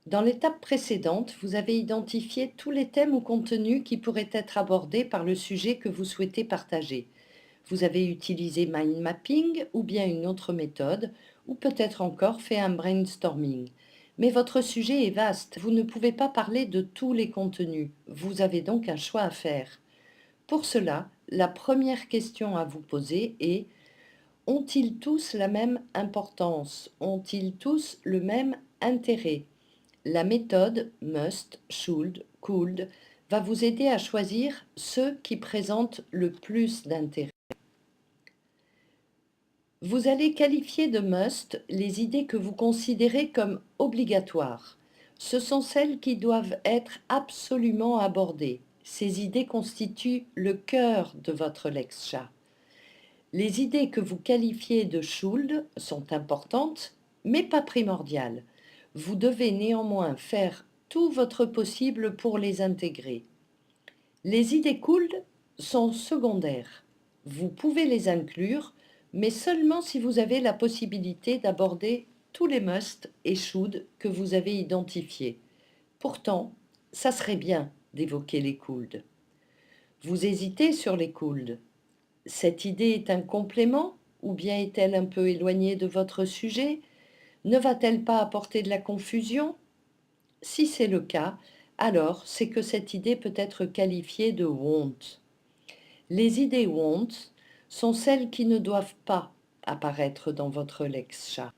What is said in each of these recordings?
Dans l'étape précédente, vous avez identifié tous les thèmes ou contenus qui pourraient être abordés par le sujet que vous souhaitez partager. Vous avez utilisé mind mapping ou bien une autre méthode, ou peut-être encore fait un brainstorming. Mais votre sujet est vaste, vous ne pouvez pas parler de tous les contenus, vous avez donc un choix à faire. Pour cela, la première question à vous poser est: ont-ils tous la même importance? Ont-ils tous le même intérêt? La méthode must, should, could va vous aider à choisir ceux qui présentent le plus d'intérêt. Vous allez qualifier de must les idées que vous considérez comme obligatoires. Ce sont celles qui doivent être absolument abordées. Ces idées constituent le cœur de votre Lex-chat. Les idées que vous qualifiez de should sont importantes, mais pas primordiales. Vous devez néanmoins faire tout votre possible pour les intégrer. Les idées cool sont secondaires. Vous pouvez les inclure, mais seulement si vous avez la possibilité d'aborder tous les must et should que vous avez identifiés. Pourtant, ça serait bien d'évoquer les cooled. Vous hésitez sur les cooled. Cette idée est un complément ou bien est-elle un peu éloignée de votre sujet? Ne va-t-elle pas apporter de la confusion? Si c'est le cas, alors c'est que cette idée peut être qualifiée de want. Les idées want sont celles qui ne doivent pas apparaître dans votre lex-chat.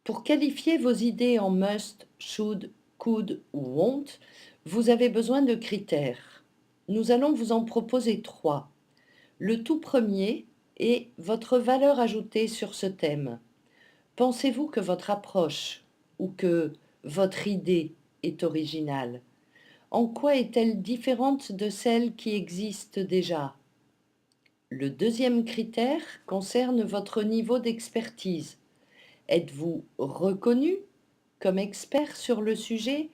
Pour qualifier vos idées en must, should, could ou want, vous avez besoin de critères. Nous allons vous en proposer 3. Le tout premier est votre valeur ajoutée sur ce thème. Pensez-vous que votre approche ou que votre idée est originale? En quoi est-elle différente de celle qui existe déjà? Le deuxième critère concerne votre niveau d'expertise. Êtes-vous reconnu comme expert sur le sujet?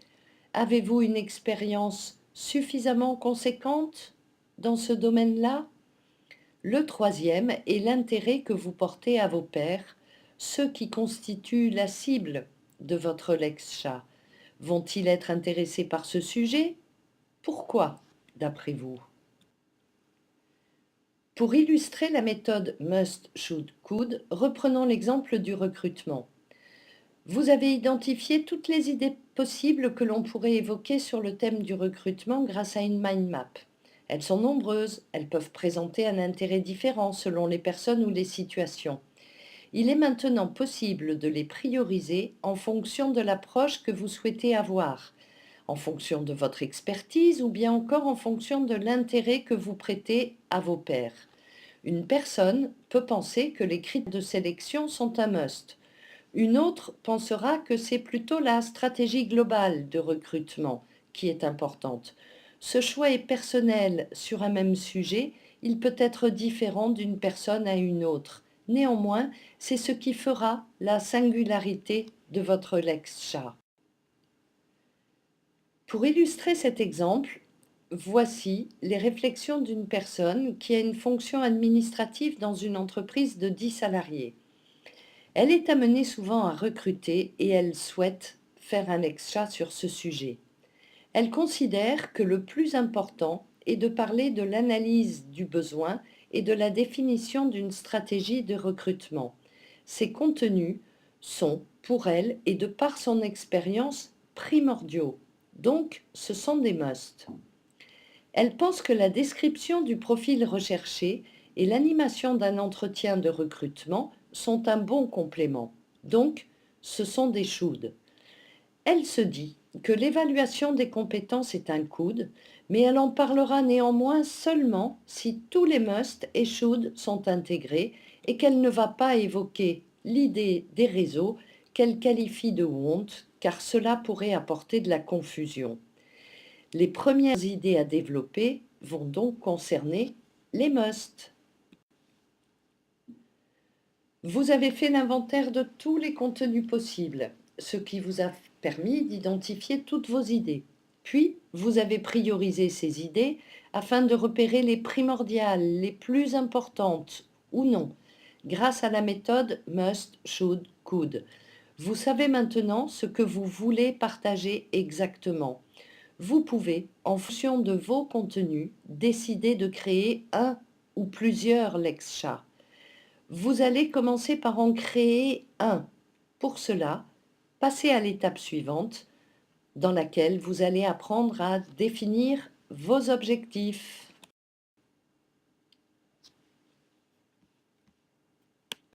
Avez-vous une expérience suffisamment conséquente dans ce domaine-là? Le troisième est l'intérêt que vous portez à vos pairs, ceux qui constituent la cible de votre Lex-chat. Vont-ils être intéressés par ce sujet? Pourquoi, d'après vous? Pour illustrer la méthode must, should, could, reprenons l'exemple du recrutement. Vous avez identifié toutes les idées possibles que l'on pourrait évoquer sur le thème du recrutement grâce à une mind map. Elles sont nombreuses, elles peuvent présenter un intérêt différent selon les personnes ou les situations. Il est maintenant possible de les prioriser en fonction de l'approche que vous souhaitez avoir, en fonction de votre expertise ou bien encore en fonction de l'intérêt que vous prêtez à vos pairs. Une personne peut penser que les critères de sélection sont un must. Une autre pensera que c'est plutôt la stratégie globale de recrutement qui est importante. Ce choix est personnel sur un même sujet, il peut être différent d'une personne à une autre. Néanmoins, c'est ce qui fera la singularité de votre Lex-chat. Pour illustrer cet exemple, voici les réflexions d'une personne qui a une fonction administrative dans une entreprise de 10 salariés. Elle est amenée souvent à recruter et elle souhaite faire un ex-chat sur ce sujet. Elle considère que le plus important est de parler de l'analyse du besoin et de la définition d'une stratégie de recrutement. Ces contenus sont, pour elle et de par son expérience, primordiaux. Donc, ce sont des musts. Elle pense que la description du profil recherché et l'animation d'un entretien de recrutement sont un bon complément. Donc, ce sont des should. Elle se dit que l'évaluation des compétences est un could, mais elle en parlera néanmoins seulement si tous les must et should sont intégrés et qu'elle ne va pas évoquer l'idée des réseaux qu'elle qualifie de want, car cela pourrait apporter de la confusion. Les premières idées à développer vont donc concerner les must. Vous avez fait l'inventaire de tous les contenus possibles, ce qui vous a permis d'identifier toutes vos idées. Puis, vous avez priorisé ces idées afin de repérer les primordiales, les plus importantes ou non, grâce à la méthode must, should, could. Vous savez maintenant ce que vous voulez partager exactement. Vous pouvez, en fonction de vos contenus, décider de créer un ou plusieurs Lex-chats. Vous allez commencer par en créer un. Pour cela, passez à l'étape suivante, dans laquelle vous allez apprendre à définir vos objectifs.